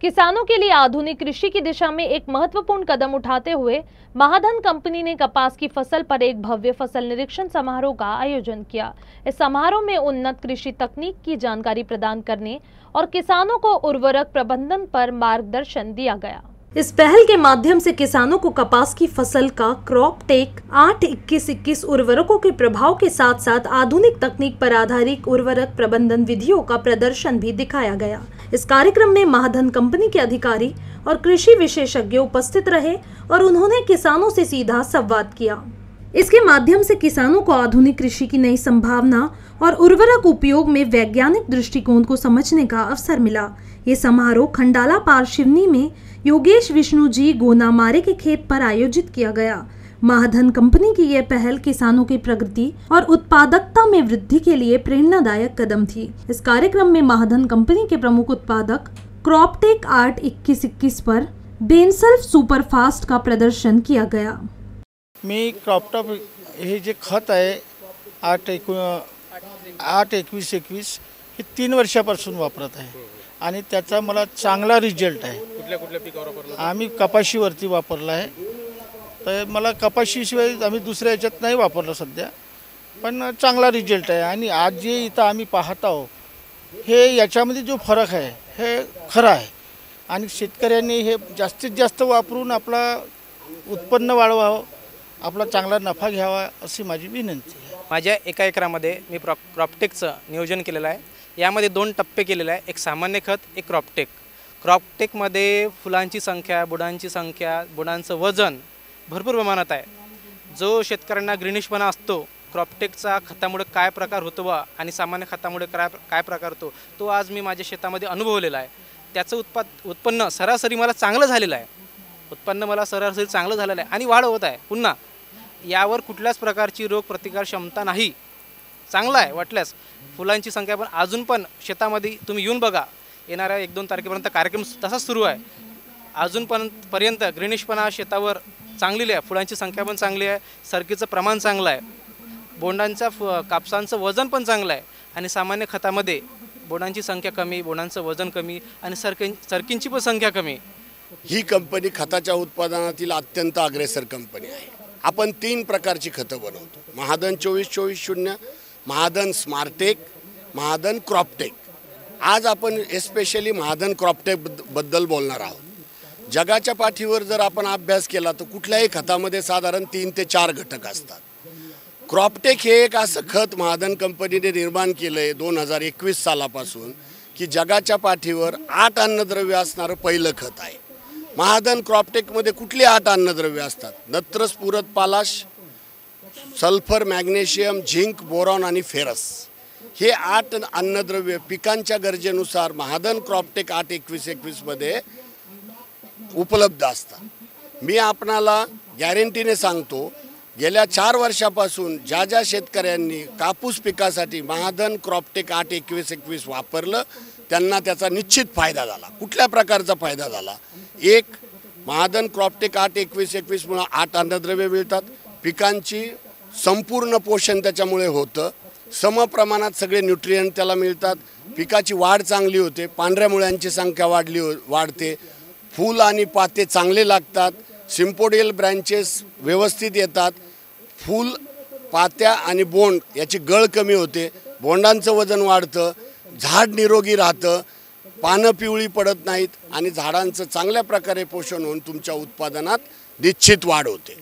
किसानों के लिए आधुनिक कृषि की दिशा में एक महत्वपूर्ण कदम उठाते हुए महाधन कंपनी ने कपास की फसल पर एक भव्य फसल निरीक्षण समारोह का आयोजन किया। इस समारोह में उन्नत कृषि तकनीक की जानकारी प्रदान करने और किसानों को उर्वरक प्रबंधन पर मार्गदर्शन दिया गया। इस पहल के माध्यम से किसानों को कपास की फसल का क्रॉप टेक 8-21-21 उर्वरकों के प्रभाव के साथ साथ आधुनिक तकनीक पर आधारित उर्वरक प्रबंधन विधियों का प्रदर्शन भी दिखाया गया। इस कार्यक्रम में महाधन कंपनी के अधिकारी और कृषि विशेषज्ञ उपस्थित रहे और उन्होंने किसानों से सीधा संवाद किया। इसके माध्यम से किसानों को आधुनिक कृषि की नई संभावना और उर्वरक उपयोग में वैज्ञानिक दृष्टिकोण को समझने का अवसर मिला। ये समारोह खंडाला पार शिवनी में योगेश विष्णु जी गोनामारे के खेत पर आयोजित किया गया। महाधन कंपनी की यह पहल किसानों की प्रगति और उत्पादकता में वृद्धि के लिए प्रेरणादायक कदम थी। इस कार्यक्रम में महाधन कंपनी के प्रमुख उत्पादक क्रॉपटेक 8-21-21 पर बेंसल सुपरफास्ट का प्रदर्शन किया गया। मी क्रॉपटॉप हे जे खत आहे 8-21-21 हे 3 वर्षापासून वापरत आहे आणि त्याचा मला चांगला रिझल्ट आहे। कुठल्या पिकावर वापरला? आम्ही कपाशीवरती वापरला आहे। तर मला कपाशीशिवाय आम्ही दुसऱ्या ह्याच्यात नाही वापरलं सध्या, पण चांगला रिझल्ट आहे। आणि आज जे इथं आम्ही पाहत आहोत हे याच्यामध्ये जो फरक आहे हे खरा आहे आणि शेतकऱ्यांनी हे जास्तीत जास्त वापरून आपला उत्पन्न वाढवावं, आपला चांगला नफा घ्यावा अशी माझी विनंती आहे। माझ्या एका एकरामध्ये मी क्रॉपटेकचं नियोजन केलेलं आहे। यामध्ये 2 टप्पे केलेले आहे, एक सामान्य खत, एक क्रॉपटेक। क्रॉपटेकमध्ये फुलांची संख्या, बुडांची संख्या, बुडांचं वजन भरपूर प्रमाणात आहे। जो शेतकऱ्यांना ग्रीनिशपणा असतो क्रॉपटेकचा खतामुळे काय प्रकार होतो वा आणि सामान्य खतामुळे काय प्रकार होतो तो आज मी माझ्या शेतामध्ये अनुभवलेला आहे। त्याचं उत्पन्न सरासरी मला चांगलं झालेलं आहे। उत्पन्न मला सरासरी चांगलं झालेलं आहे आणि वाढ होत आहे। पुन्हा यावर कुठल्याच प्रकारची रोग प्रतिकार क्षमता नाही, चांगला आहे। वाटल्यास फुलांची संख्या पण अजून पण शेतामध्ये तुम्ही येऊन बघा, येणाऱ्या 1-2 तारखेपर्यंत कार्यक्रम तसाच सुरू आहे। अजून पण पर्यंत ग्रीनिशपणा शेतावर चांगली आहे, फुलांची संख्या पण चांगली आहे, सरकीचं प्रमाण चांगलं आहे, बोंडांच्या कापसांचं वजन पण चांगलं आहे आणि सामान्य खतामध्ये बोंडांची संख्या कमी, बोंडांचं वजन कमी आणि सरकींची पण संख्या कमी। ही कंपनी खताच्या उत्पादनातील अत्यंत अग्रेसर कंपनी आहे। आपण 3 प्रकारची खतं बनवतो, महाधन 24-24-0, महाधन स्मार्टेक, महाधन क्रॉपटेक। आज आपण स्पेशली महाधन क्रॉपटेक बद्दल बोलणार आहोत। जगाच्या पाठीवर जर आपण अभ्यास केला तर कुठल्याही खतामध्ये साधारण 3 ते 4 घटक असतात। क्रॉपटेक हे एक असं खत महाधन कंपनीने निर्माण केलं आहे 2021 सालापासून की जगाच्या पाठीवर 8 अन्नद्रव्य असणारं पहिलं खत आहे। महाधन क्रॉपटेकमध्ये कुठली 8 अन्नद्रव्य असतात? नत्र, स्फुरद, पालाश, सल्फर, मॅग्नेशियम, झिंक, बोरॉन आणि फेरस हे 8 अन्नद्रव्य पिकांच्या गरजेनुसार महाधन क्रॉपटेक 8-21-21 मध्ये उपलब्ध असतात। मी आपणाला गॅरंटीने सांगतो, गेल्या 4 वर्षापासून ज्या शेतकऱ्यांनी कापूस पिकासाठी महाधन क्रॉपटेक 8-21-21 वापरलं त्यांना त्याचा निश्चित फायदा झाला। कुठल्या प्रकारचा फायदा झाला? एक, महाधन क्रॉपटेक 8-21-21 मुळे 8 अन्नद्रव्य मिळतात, पिकांची संपूर्ण पोषण त्याच्यामुळे होतं, समप्रमाणात सगळे न्यूट्रिएंट त्याला मिळतात, पिकाची वाढ चांगली होते, पांढऱ्या मुळ्यांची संख्या वाढते, फूल आणि पाते चांगले लागतात, सिम्पोडियल ब्रँचेस व्यवस्थित येतात, फूल, पात्या आणि बोंड याची गळ कमी होते, बोंडांचं वजन वाढतं, झाड निरोगी राहतं, पानं पिवळी पडत नाहीत आणि झाडांचं चांगल्या प्रकारे पोषण होऊन तुमच्या उत्पादनात निश्चित वाढ होते।